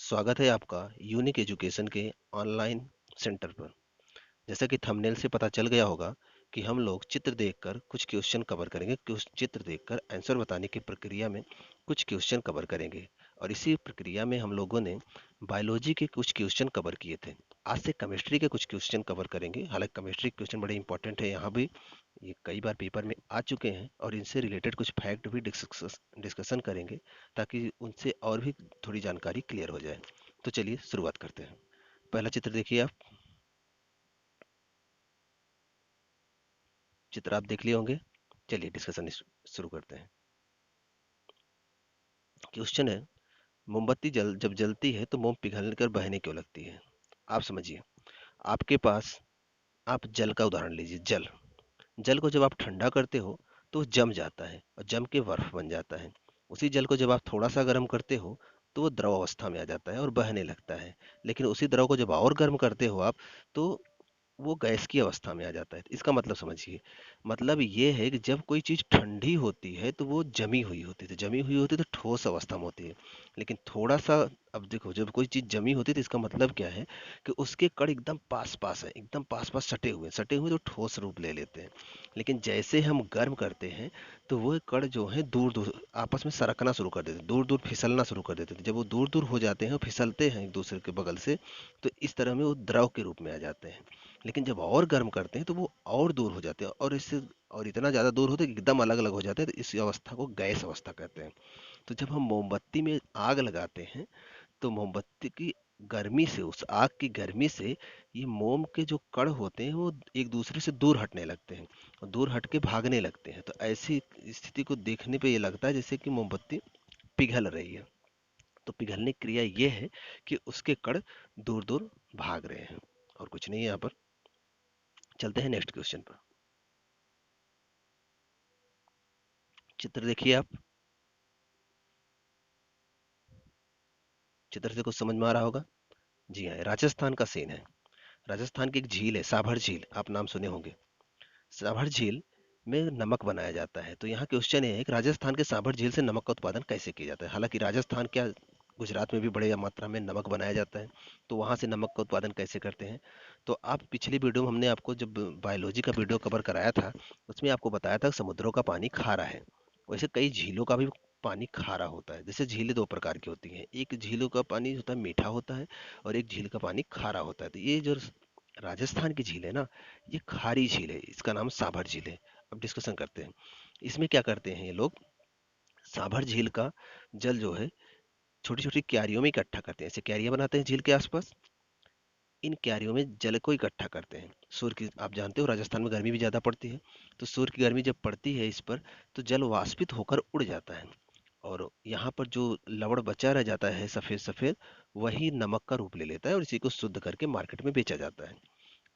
स्वागत है आपका यूनिक एजुकेशन के ऑनलाइन सेंटर पर। जैसा कि थंबनेल से पता चल गया होगा कि हम लोग चित्र देखकर कुछ क्वेश्चन कवर करेंगे। कुछ चित्र देखकर आंसर बताने की प्रक्रिया में कुछ क्वेश्चन कवर करेंगे। और इसी प्रक्रिया में हम लोगों ने बायोलॉजी के कुछ क्वेश्चन कवर किए थे। आज से केमिस्ट्री के कुछ क्वेश्चन कवर करेंगे। हालांकि केमिस्ट्री क्वेश्चन बड़े इंपॉर्टेंट है, यहाँ भी ये कई बार पेपर में आ चुके हैं और इनसे रिलेटेड कुछ फैक्ट भी डिस्कशन करेंगे ताकि उनसे और भी थोड़ी जानकारी क्लियर हो जाए। तो चलिए शुरुआत करते हैं। पहला चित्र देखिए आप। चित्र आप देख लिए होंगे। चलिए डिस्कशन शुरू करते हैं। क्वेश्चन है, मोमबत्ती जब जलती है तो मोम पिघल कर बहने क्यों लगती है? आप समझिए। आपके पास आप जल का उदाहरण लीजिए। जल जल को जब आप ठंडा करते हो तो वो जम जाता है और जम के बर्फ बन जाता है। उसी जल को जब आप थोड़ा सा गर्म करते हो तो वो द्रव अवस्था में आ जाता है और बहने लगता है। लेकिन उसी द्रव को जब और गर्म करते हो आप, तो वो गैस की अवस्था में आ जाता है। इसका मतलब समझिए। मतलब ये है कि जब कोई चीज़ ठंडी होती है तो वो जमी हुई होती है, तो जमी हुई होती है तो ठोस अवस्था में होती है। लेकिन थोड़ा सा, अब देखो, जब कोई चीज़ जमी होती है तो इसका मतलब क्या है कि उसके कण एकदम पास पास है, एकदम पास पास सटे हुए तो ठोस रूप ले लेते हैं। लेकिन जैसे हम गर्म करते हैं तो वो कण जो है दूर दूर आपस में सरकना शुरू कर देते हैं, दूर दूर फिसलना शुरू कर देते हैं। जब वो दूर दूर हो जाते हैं, फिसलते हैं एक दूसरे के बगल से, तो इस तरह में वो द्रव के रूप में आ जाते हैं। लेकिन जब और गर्म करते हैं तो वो और दूर हो जाते हैं, और इससे और इतना ज़्यादा दूर होते हैं कि एकदम अलग अलग हो जाते हैं। तो इस अवस्था को गैस अवस्था कहते हैं। तो जब हम मोमबत्ती में आग लगाते हैं तो मोमबत्ती की गर्मी से, उस आग की गर्मी से, ये मोम के जो कण होते हैं वो एक दूसरे से दूर हटने लगते हैं और दूर हट के भागने लगते हैं। तो ऐसी स्थिति को देखने पे ये लगता है जैसे कि मोमबत्ती पिघल रही है। तो पिघलने की क्रिया ये है कि उसके कण दूर दूर भाग रहे हैं, और कुछ नहीं है यहाँ पर। चलते हैं नेक्स्ट क्वेश्चन पर। चित्र देखिए आप। चित्र से कुछ समझ में आ रहा होगा। जी हाँ, राजस्थान का सीन है। राजस्थान की एक झील है, साभर झील, आप नाम सुने होंगे। साभर झील में नमक बनाया जाता है। तो यहाँ क्वेश्चन ये है कि राजस्थान के साभर झील से नमक का उत्पादन कैसे किया जाता है? हालांकि राजस्थान क्या, गुजरात में भी बड़े मात्रा में नमक बनाया जाता है। तो वहाँ से नमक का उत्पादन कैसे करते हैं? तो आप पिछली वीडियो में हमने आपको जब बायोलॉजी का वीडियो कवर कराया था, उसमें आपको बताया था कि समुद्रों का पानी खारा है। वैसे कई झीलों का भी पानी खारा होता है। जैसे झीलें दो प्रकार की होती हैं, एक झीलों का पानी होता है मीठा होता है और एक झील का पानी खारा होता है। तो ये जो राजस्थान की झील है ना, ये खारी झील है, इसका नाम साभर झील है। अब डिस्कशन करते हैं। इसमें क्या करते हैं ये लोग, साभर झील का जल जो है छोटी छोटी क्यारियों में इकट्ठा करते हैं। ऐसे क्यारियां बनाते हैं झील के आसपास। इन क्यारियों में जल को इकट्ठा करते हैं। सूर्य की, आप जानते हो राजस्थान में गर्मी भी ज़्यादा पड़ती है। तो सूर्य की गर्मी जब पड़ती है इस पर, तो जल वाष्पित होकर उड़ जाता है। और यहाँ पर जो लवण बचा रह जाता है सफ़ेद सफ़ेद, वही नमक का रूप ले लेता है और इसी को शुद्ध करके मार्केट में बेचा जाता है।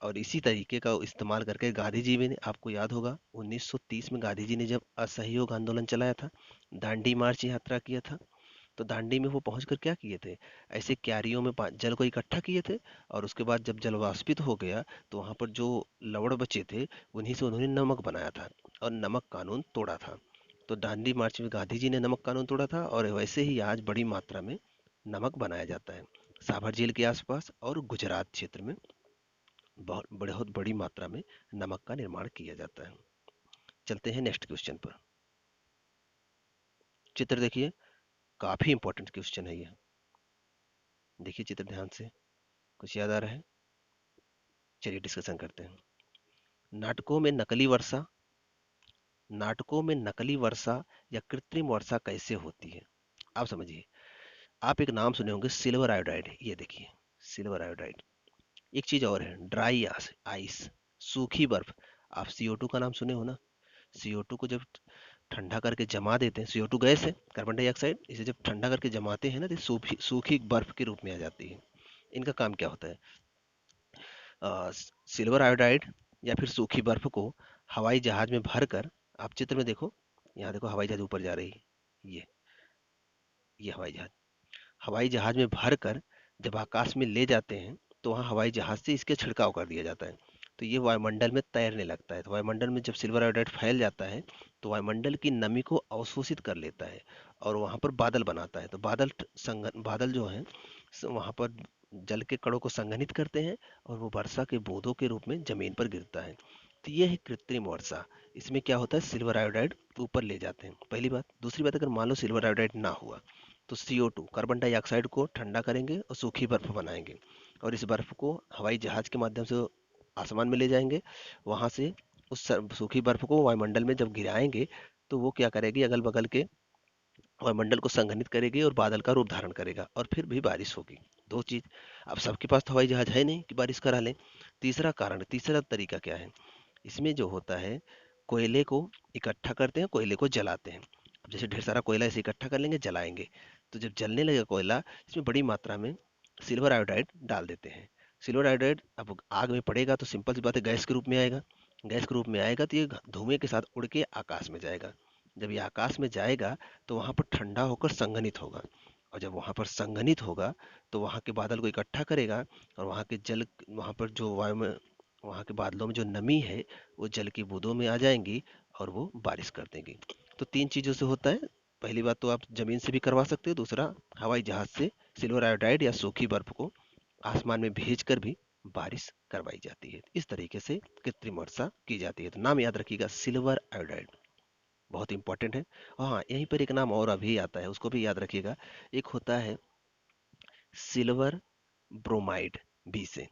और इसी तरीके का इस्तेमाल करके गांधी जी ने, आपको याद होगा 1930 में गांधी जी ने जब असहयोग आंदोलन चलाया था, दांडी मार्च यात्रा किया था, तो दांडी में वो पहुंचकर क्या किए थे, ऐसे क्यारियों में जल को इकट्ठा किए थे। और उसके बाद जब जल वाष्पित हो गया तो वहां पर जो लवण बचे थे, उन्हीं से उन्होंने नमक बनाया था और नमक कानून तोड़ा था। तो दांडी मार्च में गांधी जी ने नमक कानून तोड़ा था, और वैसे ही आज बड़ी मात्रा में नमक बनाया जाता है साभर झील के आसपास और गुजरात क्षेत्र में। बहुत बड़ी मात्रा में नमक का निर्माण किया जाता है। चलते हैं नेक्स्ट क्वेश्चन पर। चित्र देखिए, काफी इंपॉर्टेंट क्वेश्चन है ये। देखिए चित्र ध्यान से, कुछ याद आ रहा है? चलिए डिस्कशन करते हैं। नाटकों में नकली वर्षा, नाटकों में नकली वर्षा या कृत्रिम वर्षा कैसे होती है? आप समझिए। आप एक नाम सुने होंगे, सिल्वर आयोडाइड। ये देखिए, सिल्वर आयोडाइड। एक चीज और है, ड्राई आइस, सूखी बर्फ। आप CO2 का नाम सुने हो ना? CO2 को जब ठंडा करके जमा देते हैं, CO2 गैस है, कार्बन डाइऑक्साइड, इसे जब ठंडा करके जमाते हैं ना तो सूखी सूखी बर्फ के रूप में आ जाती है। इनका काम क्या होता है? सिल्वर आयोडाइड या फिर सूखी बर्फ को हवाई जहाज में भरकर, आप चित्र में देखो, यहाँ देखो हवाई जहाज ऊपर जा रही है, ये हवाई जहाज में भरकर जब आकाश में ले जाते हैं तो वहाँ हवाई जहाज से इसके छिड़काव कर दिया जाता है। तो ये वायुमंडल में तैरने लगता है। तो वायुमंडल में जब सिल्वर आयोडाइड फैल जाता है तो वायुमंडल की नमी को अवशोषित कर लेता है और वहाँ पर बादल बनाता है। तो बादल बादल जो है वहां पर जल के कणों को संघनित करते हैं और वो वर्षा के बूंदों के रूप में जमीन पर गिरता है। तो ये है कृत्रिम वर्षा। इसमें क्या होता है, सिल्वर आयोडाइड ऊपर ले जाते हैं, पहली बात। दूसरी बात, अगर मान लो सिल्वर आयोडाइड ना हुआ तो CO2 कार्बन डाइऑक्साइड को ठंडा करेंगे और सूखी बर्फ बनाएंगे, और इस बर्फ को हवाई जहाज के माध्यम से आसमान में ले जाएंगे। वहां से उस सूखी बर्फ को वायुमंडल में जब गिराएंगे तो वो क्या करेगी, अगल बगल के वायुमंडल को संघनित करेगी और बादल का रूप धारण करेगा, और फिर भी बारिश होगी। दो चीज। अब सबके पास तो हवाई जहाज है नहीं कि बारिश करा लें। तीसरा कारण, तीसरा तरीका क्या है, इसमें जो होता है, कोयले को इकट्ठा करते हैं, कोयले को जलाते हैं। अब जैसे ढेर सारा कोयला ऐसे इकट्ठा कर लेंगे, जलाएंगे, तो जब जलने लगे कोयला, इसमें बड़ी मात्रा में सिल्वर आयोडाइड डाल देते हैं। सिल्वर आयोडाइड अब आग में पड़ेगा तो सिंपल सी बात है, गैस के रूप में आएगा। गैस के रूप में आएगा तो ये धुएं के साथ उड़ के आकाश में जाएगा। जब ये आकाश में जाएगा तो वहां पर ठंडा होकर संघनित होगा, और जब वहां पर संघनित होगा तो वहां के बादल को इकट्ठा करेगा, और वहां के जल, वहां पर जो वायु में, वहां के बादलों में जो नमी है वो जल की बूंदों में आ जाएंगी और वो बारिश कर देंगी। तो तीन चीजों से होता है। पहली बात तो आप जमीन से भी करवा सकते हो, दूसरा हवाई जहाज से सिल्वर आयोडाइड या सूखी बर्फ को आसमान में भेजकर भी बारिश करवाई जाती है। इस तरीके से कृत्रिम वर्षा की जाती है। तो नाम याद रखिएगा, सिल्वर आयोडाइड, बहुत इंपॉर्टेंट है। और हाँ, यहीं पर एक नाम और अभी आता है, उसको भी याद रखिएगा। एक होता है सिल्वर ब्रोमाइड, बी से।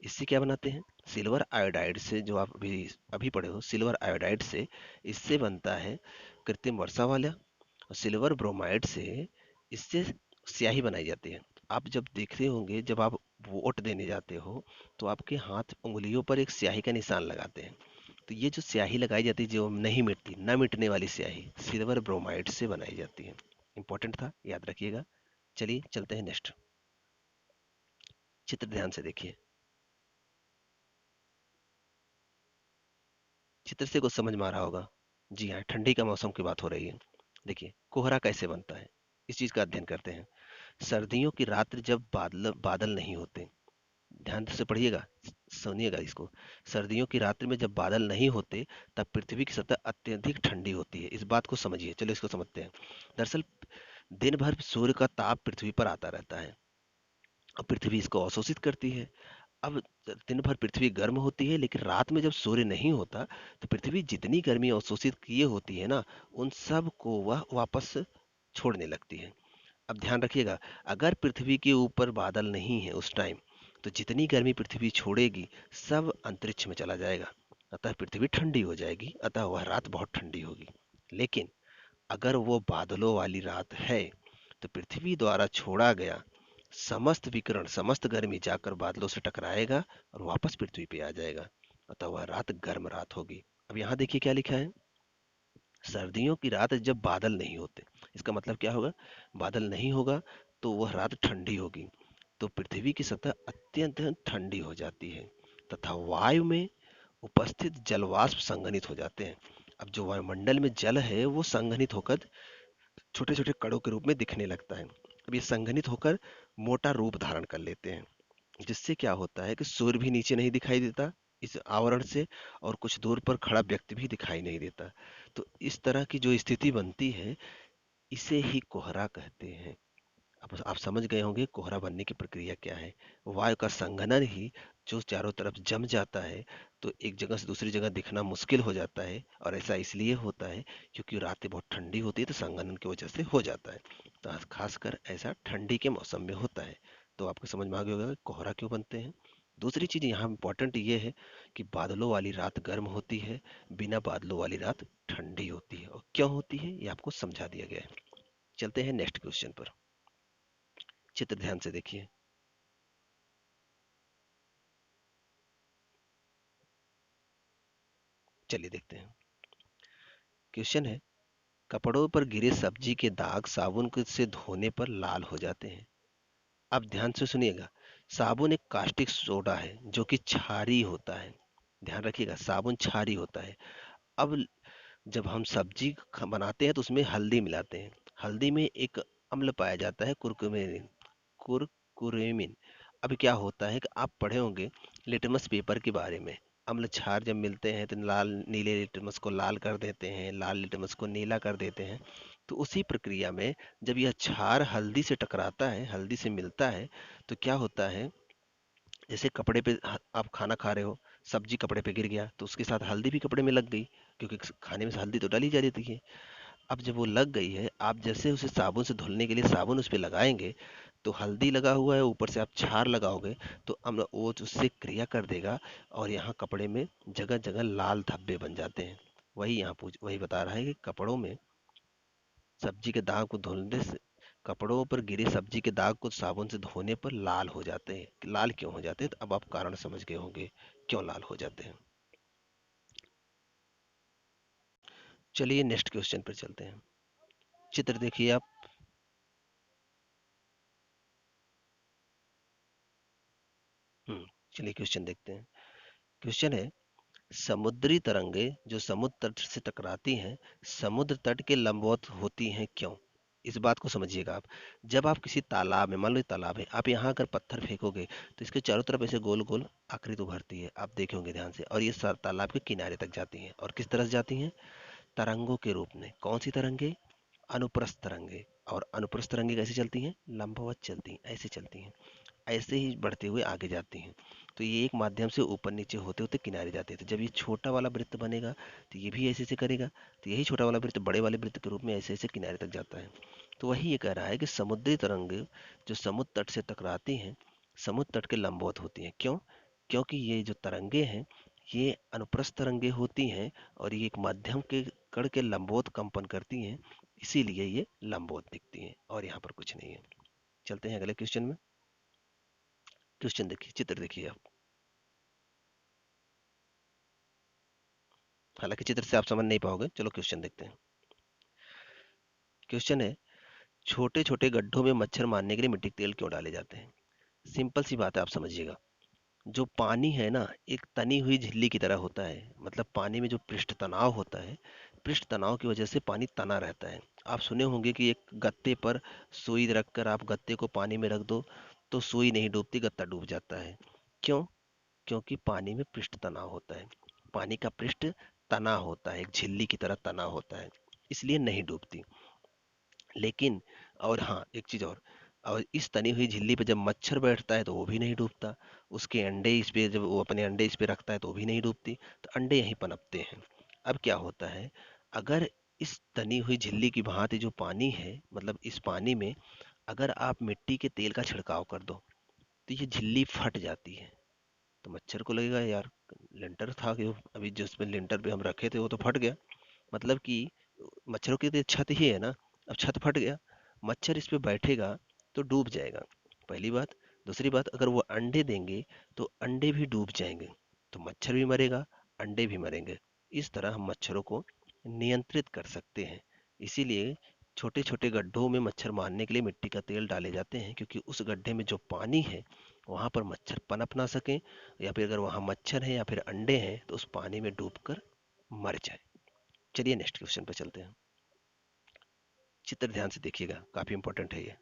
इससे क्या बनाते हैं, सिल्वर आयोडाइड से, जो आप अभी अभी पढ़े हो, सिल्वर आयोडाइड से, इससे बनता है कृत्रिम वर्षा वाला। और सिल्वर ब्रोमाइड से, इससे स्याही बनाई जाती है। आप जब देख रहे होंगे, जब आप वोट देने जाते हो तो आपके हाथ उंगलियों पर एक स्याही का निशान लगाते हैं। तो ये जो स्याही लगाई जाती है, जो नहीं मिटती, न मिटने वाली स्याही, सिल्वर ब्रोमाइड से बनाई जाती है। इंपॉर्टेंट था, याद रखिएगा। चलिए चलते हैं नेक्स्ट। चित्र ध्यान से देखिए। चित्र से कुछ समझ में आ रहा होगा। जी हाँ, ठंडी का मौसम की बात हो रही है। देखिए, कोहरा कैसे बनता है, इस चीज का अध्ययन करते हैं। सर्दियों की रात्रि जब बादल बादल नहीं होते, ध्यान से पढ़िएगा, सुनिएगा इसको। सर्दियों की रात्रि में जब बादल नहीं होते, तब पृथ्वी की सतह अत्यधिक ठंडी होती है। इस बात को समझिए, चलो इसको समझते हैं। दरअसल दिन भर सूर्य का ताप पृथ्वी पर आता रहता है और पृथ्वी इसको अवशोषित करती है। अब दिन भर पृथ्वी गर्म होती है, लेकिन रात में जब सूर्य नहीं होता तो पृथ्वी जितनी गर्मी अवशोषित किए होती है ना, उन सब को वह वापस छोड़ने लगती है। अब ध्यान रखिएगा, अगर पृथ्वी के ऊपर बादल नहीं है उस टाइम, तो जितनी गर्मी पृथ्वी छोड़ेगी सब अंतरिक्ष में चला जाएगा। अतः पृथ्वी ठंडी हो जाएगी, अतः वह रात बहुत ठंडी होगी। लेकिन अगर वो बादलों वाली रात है, तो पृथ्वी द्वारा छोड़ा गया समस्त विकिरण, समस्त गर्मी जाकर बादलों से टकराएगा और वापस पृथ्वी पे आ जाएगा। अतः वह रात गर्म रात होगी। अब यहाँ देखिए क्या लिखा है, सर्दियों की रात जब बादल नहीं होते, इसका मतलब क्या होगा, बादल नहीं होगा तो वह रात ठंडी होगी, तो पृथ्वी की सतह अत्यंत ठंडी हो जाती है तथा वायु में उपस्थित जलवाष्प संघनित हो जाते हैं। अब जो वायुमंडल में जल है वो संघनित होकर छोटे छोटे कणों के रूप में दिखने लगता है। अब ये संघनित होकर मोटा रूप धारण कर लेते हैं, जिससे क्या होता है कि सूर्य भी नीचे नहीं दिखाई देता इस आवरण से, और कुछ दूर पर खड़ा व्यक्ति भी दिखाई नहीं देता। तो इस तरह की जो स्थिति बनती है, इसे ही कोहरा कहते हैं। अब आप समझ गए होंगे कोहरा बनने की प्रक्रिया क्या है। वायु का संघनन ही जो चारों तरफ जम जाता है, तो एक जगह से दूसरी जगह दिखना मुश्किल हो जाता है। और ऐसा इसलिए होता है क्योंकि रातें बहुत ठंडी होती है, तो संघनन की वजह से हो जाता है। तो खासकर ऐसा ठंडी के मौसम में होता है। तो आपको समझ में आ गया होगा कि कोहरा क्यों बनते हैं। दूसरी चीज यहाँ इम्पोर्टेंट ये है कि बादलों वाली रात गर्म होती है, बिना बादलों वाली रात ठंडी होती है। और क्यों होती है ये आपको समझा दिया गया है। चलते हैं नेक्स्ट क्वेश्चन पर। चित्र ध्यान से देखिए। चलिए देखते हैं। क्वेश्चन है, कपड़ों पर गिरे सब्जी के दाग साबुन से धोने पर लाल हो जाते हैं। अब ध्यान से सुनिएगा, साबुन एक कास्टिक सोडा है जो कि क्षारीय होता है। ध्यान रखिएगा, साबुन क्षारीय होता है। अब जब हम सब्जी बनाते हैं तो उसमें हल्दी मिलाते हैं। हल्दी में एक अम्ल पाया जाता है, कुरकुमेन, कुरकुरेमिन। अब क्या होता है कि आप पढ़े होंगे लिटमस पेपर के बारे में। अम्ल क्षार जब मिलते हैं तो लाल नीले लिटमस को लाल कर देते हैं, लाल लिटमस को नीला कर देते हैं। तो उसी प्रक्रिया में जब यह क्षार हल्दी से टकराता है, हल्दी से मिलता है, तो क्या होता है, जैसे कपड़े पे आप खाना खा रहे हो, सब्जी कपड़े पे गिर गया तो उसके साथ हल्दी भी कपड़े में लग गई, क्योंकि खाने में से हल्दी तो डाली जा रही थी। अब जब वो लग गई है, आप जैसे उसे साबुन से धुलने के लिए साबुन उस पे लगाएंगे, तो हल्दी लगा हुआ है, ऊपर से आप क्षार लगाओगे, तो अम्ल वो उससे क्रिया कर देगा, और यहाँ कपड़े में जगह जगह लाल धब्बे बन जाते हैं। वही यहाँ पूछ वही बता रहा है कि कपड़ों में सब्जी के दाग को धुलने से, कपड़ों पर गिरे सब्जी के दाग को साबुन से धोने पर लाल हो जाते हैं। लाल क्यों हो जाते हैं, तो अब आप कारण समझ गए होंगे क्यों लाल हो जाते हैं। चलिए नेक्स्ट क्वेश्चन पर चलते हैं। चित्र देखिए आप। हम्म चलिए क्वेश्चन देखते हैं। क्वेश्चन है, समुद्री तरंगे जो समुद्र तट से टकराती हैं, समुद्र तट के लंबवत होती हैं क्यों? इस बात को समझिएगा आप। जब आप किसी तालाब में, मान लो ये तालाब है, आप यहाँ अगर पत्थर फेंकोगे तो इसके चारों तरफ ऐसे गोल गोल आकृति उभरती है, आप देखे होंगे ध्यान से, और ये तालाब के किनारे तक जाती हैं, और किस तरह से जाती हैं? तरंगों के रूप में। कौन सी तरंगे? अनुप्रस्थ तरंगे। और अनुप्रस्थ तरंगे कैसे चलती हैं? लंबवत चलती हैं, ऐसे चलती हैं, ऐसे ही बढ़ते हुए आगे जाती हैं। तो ये एक माध्यम से ऊपर नीचे होते होते किनारे जाते हैं। तो जब ये छोटा वाला वृत्त बनेगा तो ये भी ऐसे ऐसे करेगा, तो यही छोटा वाला वृत्त बड़े वाले वृत्त के रूप में ऐसे ऐसे किनारे तक जाता है। तो वही ये कह रहा है कि समुद्री तरंगे जो समुद्र तट से टकराती हैं, समुद्र तट के लंबवत होती हैं क्यों? क्योंकि ये जो तरंगे हैं, ये अनुप्रस्थ तरंगे होती हैं, और ये एक माध्यम के कण के लंबवत कंपन करती हैं, इसीलिए ये लंबवत दिखती हैं, और यहाँ पर कुछ नहीं है। चलते हैं अगले क्वेश्चन में। क्वेश्चन देखिए, चित्र देखिए आप। हालांकि चित्र से आप समझ नहीं पाओगे, चलो क्वेश्चन देखते हैं। क्वेश्चन है, छोटे छोटे गड्ढों में मच्छर मारने के लिए मिट्टी के तेल क्यों डाले जाते हैं? सिंपल सी बात है, आप समझिएगा। जो पानी है ना, एक तनी हुई झिल्ली की तरह होता है। मतलब पानी में जो पृष्ठ तनाव होता है, पृष्ठ तनाव की वजह से पानी तना रहता है। आप सुने होंगे कि एक गत्ते पर सुई रखकर आप गत्ते को पानी में रख दो, तो सुई नहीं डूबती, गत्ता डूब जाता है। क्यों? क्योंकि पानी में पृष्ठ तनाव होता है। पानी का पृष्ठ तना होता है, एक झिल्ली की तरह तना होता है, इसलिए नहीं डूबती। लेकिन, और हाँ एक चीज और इस तनी हुई झिल्ली पे जब मच्छर बैठता है तो वो भी नहीं डूबता। उसके अंडे इस पे, जब वो अपने अंडे इस पे रखता है तो वो भी नहीं डूबती। तो अंडे यहीं पनपते हैं। अब क्या होता है, अगर इस तनी हुई झिल्ली की भांति जो पानी है, मतलब इस पानी में अगर आप मिट्टी के तेल का छिड़काव कर दो, तो ये झिल्ली फट जाती है। तो मच्छर को लगेगा यार, लिंटर था कि अभी जिसमें लिंटर पे हम रखे थे वो तो फट गया। मतलब कि मच्छरों की तो छत ही है ना, अब छत फट गया, मच्छर इस पे बैठेगा तो डूब जाएगा, पहली बात। दूसरी बात, अगर वो अंडे देंगे तो अंडे भी डूब जाएंगे, तो मच्छर भी मरेगा, अंडे भी मरेंगे। इस तरह हम मच्छरों को नियंत्रित कर सकते हैं। इसीलिए छोटे छोटे गड्ढों में मच्छर मारने के लिए मिट्टी का तेल डाले जाते हैं, क्योंकि उस गड्ढे में जो पानी है वहां पर मच्छर पनप ना सके, या फिर अगर वहां मच्छर है या फिर अंडे हैं तो उस पानी में डूबकर मर जाए। चलिए नेक्स्ट क्वेश्चन पे चलते हैं। चित्र ध्यान से देखिएगा, काफी इंपॉर्टेंट है ये।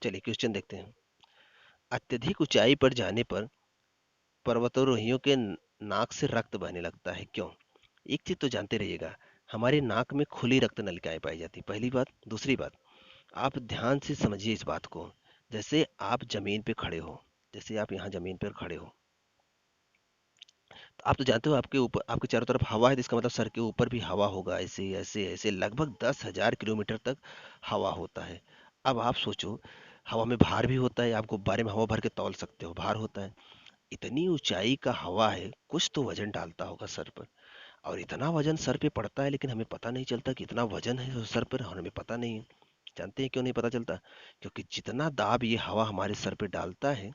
चलिए क्वेश्चन देखते हैं। अत्यधिक ऊंचाई पर जाने पर पर्वतारोहियों के नाक से रक्त बहने लगता है क्यों? एक चीज तो जानते रहिएगा, हमारे नाक में खुली रक्त नलिकाएं पाई जाती, पहली बात। दूसरी बात, आप ध्यान से समझिए इस बात को। जैसे आप जमीन पे खड़े हो, जैसे आप यहाँ जमीन पर खड़े हो, तो आप तो जानते हो आपके ऊपर, आपके चारों तरफ हवा है, तो इसका मतलब सर के ऊपर भी हवा होगा, ऐसे ऐसे ऐसे लगभग 10,000 किलोमीटर तक हवा होता है। अब आप सोचो, हवा में भार भी होता है, आप गुब्बारे में हवा भर के तौल सकते हो, भार होता है। इतनी ऊंचाई का हवा है, कुछ तो वजन डालता होगा सर पर, और इतना वजन सर पे पड़ता है, लेकिन हमें पता नहीं चलता कि इतना वजन है सर पर, और हमें पता नहीं है। जानते हैं क्यों नहीं पता चलता? क्योंकि जितना दाब ये हवा हमारे सर पे डालता है,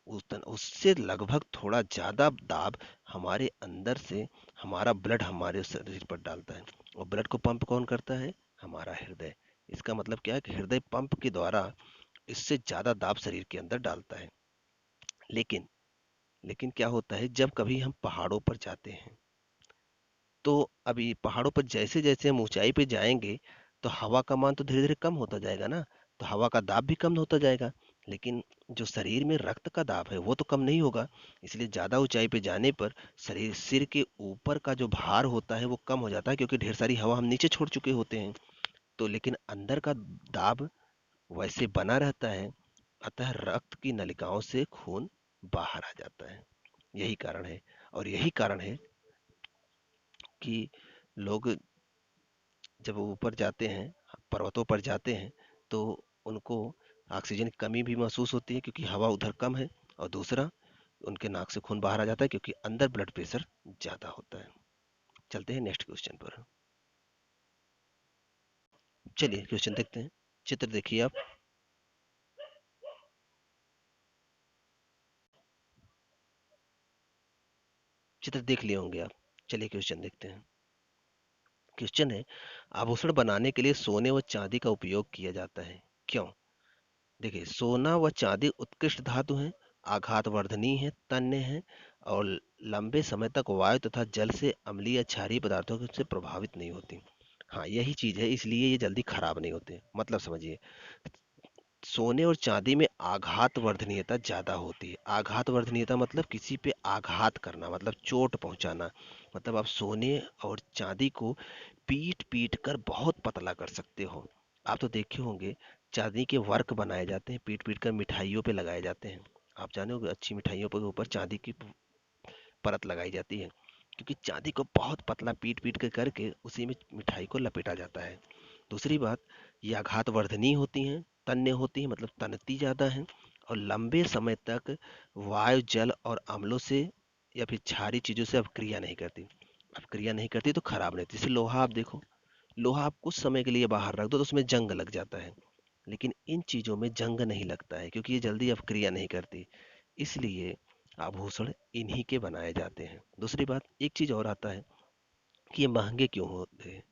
उससे लगभग थोड़ा ज्यादा दाब हमारे अंदर से हमारा ब्लड हमारे शरीर पर डालता है। और ब्लड को पंप कौन करता है? हमारा हृदय। इसका मतलब क्या है कि हृदय पंप के द्वारा इससे ज्यादा दाब शरीर के अंदर डालता है। लेकिन लेकिन क्या होता है, जब कभी हम पहाड़ों पर जाते हैं, तो अभी पहाड़ों पर जैसे जैसे हम ऊंचाई पे जाएंगे, तो हवा का मान तो धीरे धीरे कम होता जाएगा ना, तो हवा का दाब भी कम होता जाएगा। लेकिन जो शरीर में रक्त का दाब है वो तो कम नहीं होगा। इसलिए ज़्यादा ऊंचाई पे जाने पर शरीर सिर के ऊपर का जो भार होता है वो कम हो जाता है, क्योंकि ढेर सारी हवा हम नीचे छोड़ चुके होते हैं। तो लेकिन अंदर का दाब वैसे बना रहता है, अतः रक्त की नलिकाओं से खून बाहर आ जाता है। यही कारण है। और यही कारण है कि लोग जब ऊपर जाते हैं, पर्वतों पर जाते हैं, तो उनको ऑक्सीजन की कमी भी महसूस होती है, क्योंकि हवा उधर कम है। और दूसरा, उनके नाक से खून बाहर आ जाता है, क्योंकि अंदर ब्लड प्रेशर ज्यादा होता है। चलते हैं नेक्स्ट क्वेश्चन पर। चलिए क्वेश्चन देखते हैं। चित्र देखिए आप। चित्र देख लिए होंगे आप। चलिए क्वेश्चन देखते हैं। क्वेश्चन है, आभूषण बनाने के लिए सोने व चांदी का उपयोग किया जाता है, क्यों? देखिए, सोना व चांदी उत्कृष्ट धातु हैं, आघात वर्धनीय है, तन्य है, और लंबे समय तक वायु तथा जल से अम्लीय या क्षारीय पदार्थों से प्रभावित नहीं होती। हाँ, यही चीज है, इसलिए ये जल्दी खराब नहीं होते। मतलब समझिए, सोने और चांदी में आघात वर्धनीयता ज्यादा होती है। आघात वर्धनीयता मतलब किसी पे आघात करना, मतलब चोट पहुंचाना। मतलब आप सोने और चांदी को पीट पीट कर बहुत पतला कर सकते हो। आप तो देखे होंगे, चांदी के वर्क बनाए जाते हैं, पीट पीट कर मिठाइयों पे लगाए जाते हैं। आप जाने होंगे, अच्छी मिठाइयों के ऊपर चांदी की परत लगाई जाती है, क्योंकि चांदी को बहुत पतला पीट पीट कर करके उसी में मिठाई को लपेटा जाता है। दूसरी बात, ये आघात वर्धनीय होती हैं, तन्य होती हैं, मतलब तनती ज्यादा हैं, और लंबे समय तक वायु जल और अम्लों से या फिर क्षारीय चीजों से अपक्रिया नहीं करती। अपक्रिया नहीं करती तो खराब नहीं होती। जैसे लोहा आप देखो, लोहा आप कुछ समय के लिए बाहर रख दो तो उसमें जंग लग जाता है, लेकिन इन चीजों में जंग नहीं लगता है, क्योंकि ये जल्दी अपक्रिया नहीं करती। इसलिए आभूषण इन्हीं के बनाए जाते हैं। दूसरी बात, एक चीज और आता है कि ये महंगे क्यों होते हैं।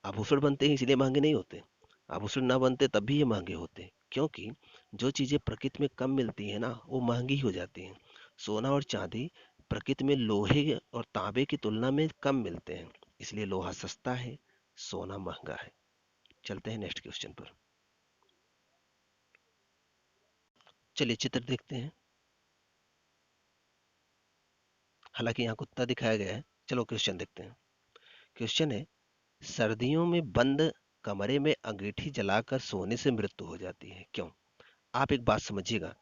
आभूषण बनते हैं इसलिए महंगे नहीं होते। आभूषण ना बनते तब भी ये महंगे होते, क्योंकि जो चीजें प्रकृति में कम मिलती है ना, वो महंगी हो जाती हैं। सोना और चांदी प्रकृति में लोहे और तांबे की तुलना में कम मिलते हैं, इसलिए लोहा सस्ता है, सोना महंगा है। चलते हैं नेक्स्ट क्वेश्चन पर। चलिए चित्र देखते हैं। हालांकि यहाँ कुत्ता दिखाया गया है। चलो क्वेश्चन देखते हैं। क्वेश्चन है, सर्दियों में बंद कमरे में अंगीठी जलाकर सोने से मृत्यु हो जाती है, क्यों? आप एक बात समझिएगा,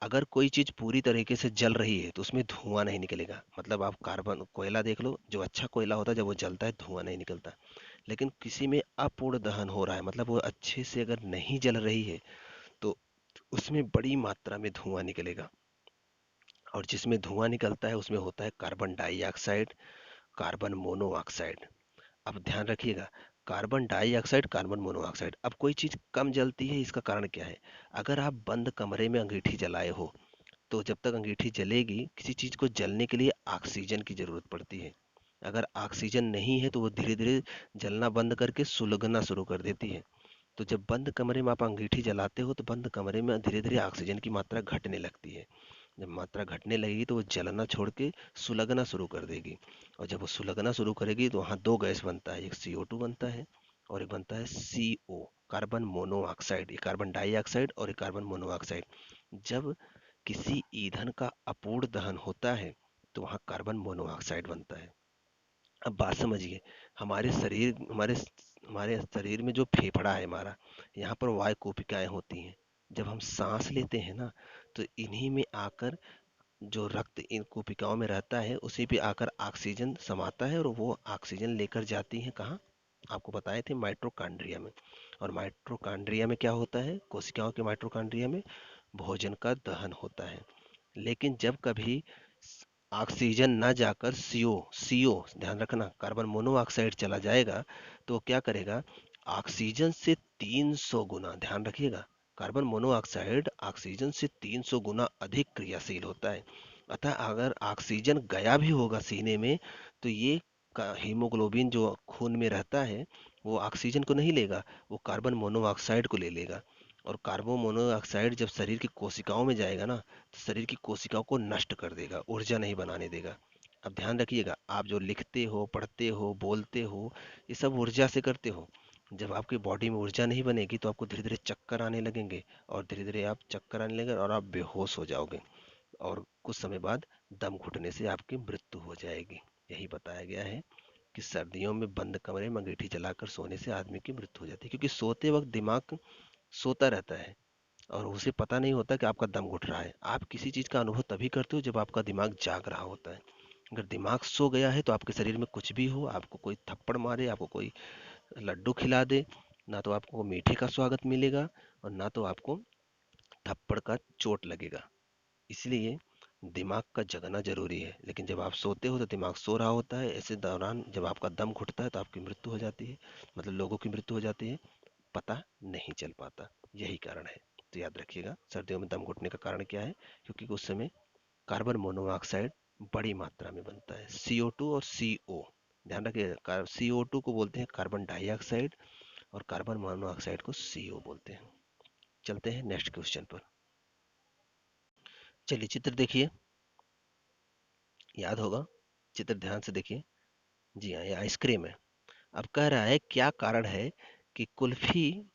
अगर कोई चीज पूरी तरीके से जल रही है तो उसमें धुआं नहीं निकलेगा। मतलब आप कार्बन कोयला देख लो, जो अच्छा कोयला होता है जब वो जलता है धुआं नहीं निकलता। लेकिन किसी में अपूर्ण दहन हो रहा है, मतलब वो अच्छे से अगर नहीं जल रही है, तो उसमें बड़ी मात्रा में धुआं निकलेगा। और जिसमें धुआं निकलता है उसमें होता है कार्बन डाइऑक्साइड, कार्बन मोनोऑक्साइड। अब ध्यान रखिएगा, कार्बन डाइऑक्साइड, कार्बन मोनोऑक्साइड। अब कोई चीज कम जलती है, इसका कारण क्या है? अगर आप बंद कमरे में अंगीठी जलाए हो, तो जब तक अंगीठी जलेगी, किसी चीज को जलने के लिए ऑक्सीजन की जरूरत पड़ती है। अगर ऑक्सीजन नहीं है तो वो धीरे धीरे जलना बंद करके सुलगना शुरू कर देती है। तो जब बंद कमरे में आप अंगीठी जलाते हो तो बंद कमरे में धीरे धीरे ऑक्सीजन की मात्रा घटने लगती है। जब मात्रा घटने लगेगी तो वो जलना छोड़ के सुलगना शुरू कर देगी। और जब वो सुलगना शुरू करेगी तो वहाँ दो गैस बनता है, एक CO2 बनता है और एक बनता है CO, कार्बन मोनोऑक्साइड। ये कार्बन डाइऑक्साइड और एक कार्बन मोनोऑक्साइड। जब किसी ईंधन का अपूर्ण दहन होता है तो वहाँ कार्बन मोनोऑक्साइड बनता है। अब बात समझिए, हमारे शरीर में जो फेफड़ा है हमारा, यहाँ पर वायु कोशिकाएं होती हैं। जब हम सांस लेते हैं ना, तो इन्हीं में आकर जो रक्त इन कोशिकाओं में रहता है उसी पे आकर ऑक्सीजन समाता है, और वो ऑक्सीजन लेकर जाती है कहाँ? आपको बताए थे, माइट्रोकांड्रिया में। और माइट्रोकांड्रिया में क्या होता है? कोशिकाओं के माइट्रोकांड्रिया में भोजन का दहन होता है। लेकिन जब कभी ऑक्सीजन ना जाकर सीओ, ध्यान रखना, कार्बन मोनोऑक्साइड चला जाएगा, तो वो क्या करेगा? ऑक्सीजन से 300 गुना, ध्यान रखिएगा, कार्बन मोनोऑक्साइड ऑक्सीजन से 300 गुना अधिक क्रियाशील होता है। अतः अगर ऑक्सीजन गया भी होगा सीने में, तो ये हीमोग्लोबिन जो खून में रहता है, वो ऑक्सीजन को नहीं लेगा, वो कार्बन मोनोऑक्साइड को ले लेगा। और कार्बन मोनोऑक्साइड जब शरीर की कोशिकाओं में जाएगा ना, तो शरीर की कोशिकाओं को नष्ट कर देगा, ऊर्जा नहीं बनाने देगा। अब ध्यान रखिएगा, आप जो लिखते हो, पढ़ते हो, बोलते हो, ये सब ऊर्जा से करते हो। जब आपकी बॉडी में ऊर्जा नहीं बनेगी तो आपको धीरे धीरे चक्कर आने लगेंगे, और धीरे धीरे आप चक्कर आने लगेंगे और आप बेहोश हो जाओगे, और कुछ समय बाद दम घुटने से आपकी मृत्यु हो जाएगी। यही बताया गया है कि सर्दियों में बंद कमरे में अंगीठी जलाकर सोने से आदमी की मृत्यु हो जाती है, क्योंकि सोते वक्त दिमाग सोता रहता है और उसे पता नहीं होता कि आपका दम घुट रहा है। आप किसी चीज का अनुभव तभी करते हो जब आपका दिमाग जाग रहा होता है। अगर दिमाग सो गया है तो आपके शरीर में कुछ भी हो, आपको कोई थप्पड़ मारे, आपको कोई लड्डू खिला दे, ना तो आपको मीठे का स्वागत मिलेगा और ना तो आपको थप्पड़ का चोट लगेगा। इसलिए दिमाग का जगना जरूरी है, लेकिन जब आप सोते हो तो दिमाग सो रहा होता है। ऐसे दौरान जब आपका दम घुटता है तो आपकी मृत्यु हो जाती है, मतलब लोगों की मृत्यु हो जाती है, पता नहीं चल पाता। यही कारण है। तो याद रखिएगा, सर्दियों में दम घुटने का कारण क्या है? क्योंकि उस समय कार्बन मोनोऑक्साइड बड़ी मात्रा में बनता है, CO2 और CO। ध्यान रखिएगा, CO2 को बोलते हैं कार्बन डाइऑक्साइड और कार्बन मोनोऑक्साइड को CO बोलते हैं। चलते हैं नेक्स्ट क्वेश्चन पर। चलिए चित्र देखिए, याद होगा, चित्र ध्यान से देखिए। जी हाँ, ये आइसक्रीम है। अब कह रहा है क्या कारण है कि कुल्फी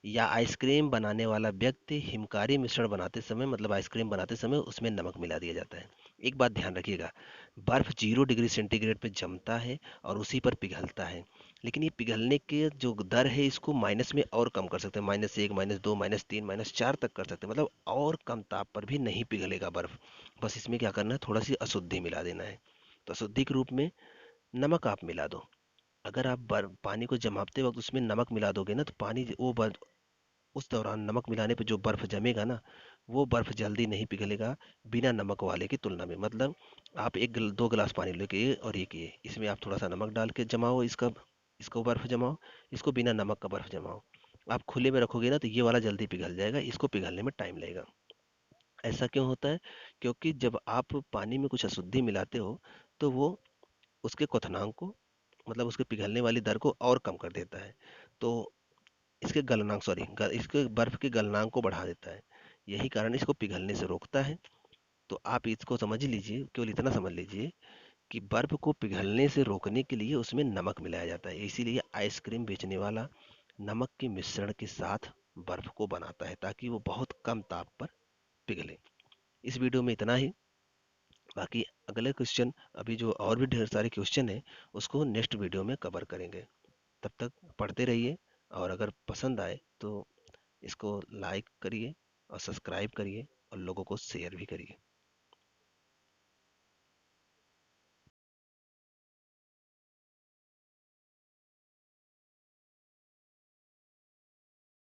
या आइसक्रीम बनाने वाला व्यक्ति हिमकारी मिश्रण बनाते समय, मतलब आइसक्रीम बनाते समय उसमें नमक मिला दिया जाता है। एक बात ध्यान रखिएगा, बर्फ 0 डिग्री सेंटीग्रेड पे जमता है और उसी पर पिघलता है, लेकिन ये पिघलने के जो दर है इसको माइनस में और कम कर सकते हैं, -1, -2, -3, -4 तक कर सकते हैं, मतलब और कम ताप पर भी नहीं पिघलेगा बर्फ। बस इसमें क्या करना है, थोड़ा सी अशुद्धि मिला देना है। तो अशुद्धि के रूप में नमक आप मिला दो। अगर आप पानी को जमाते वक्त उसमें नमक मिला दोगे ना, तो पानी उस दौरान नमक मिलाने पे जो बर्फ जमेगा ना, वो बर्फ जल्दी नहीं पिघलेगा बिना नमक वाले की तुलना में। मतलब आप 2 गिलास पानी लेके और एक ये, इसमें आप थोड़ा सा नमक डाल के जमाओ, इसको बर्फ जमाओ, इसको बिना नमक का बर्फ जमाओ। आप खुले में रखोगे ना तो ये वाला जल्दी पिघल जाएगा, इसको पिघलने में टाइम लगेगा। ऐसा क्यों होता है? क्योंकि जब आप पानी में कुछ अशुद्धि मिलाते हो तो वो उसके क्वथनांक को, मतलब उसके पिघलने वाली दर को और कम कर देता है। तो इसके गलनांक, सॉरी, इसके बर्फ के गलनांक को बढ़ा देता है। यही कारण इसको पिघलने से रोकता है। तो आप इसको समझ लीजिए, केवल इतना समझ लीजिए कि बर्फ को पिघलने से रोकने के लिए उसमें नमक मिलाया जाता है। इसीलिए आइसक्रीम बेचने वाला नमक के मिश्रण के साथ बर्फ को बनाता है ताकि वो बहुत कम ताप पर पिघले। इस वीडियो में इतना ही। बाकी अगले क्वेश्चन, अभी जो और भी ढेर सारे क्वेश्चन हैं उसको नेक्स्ट वीडियो में कवर करेंगे। तब तक पढ़ते रहिए, और अगर पसंद आए तो इसको लाइक करिए और सब्सक्राइब करिए और लोगों को शेयर भी करिए।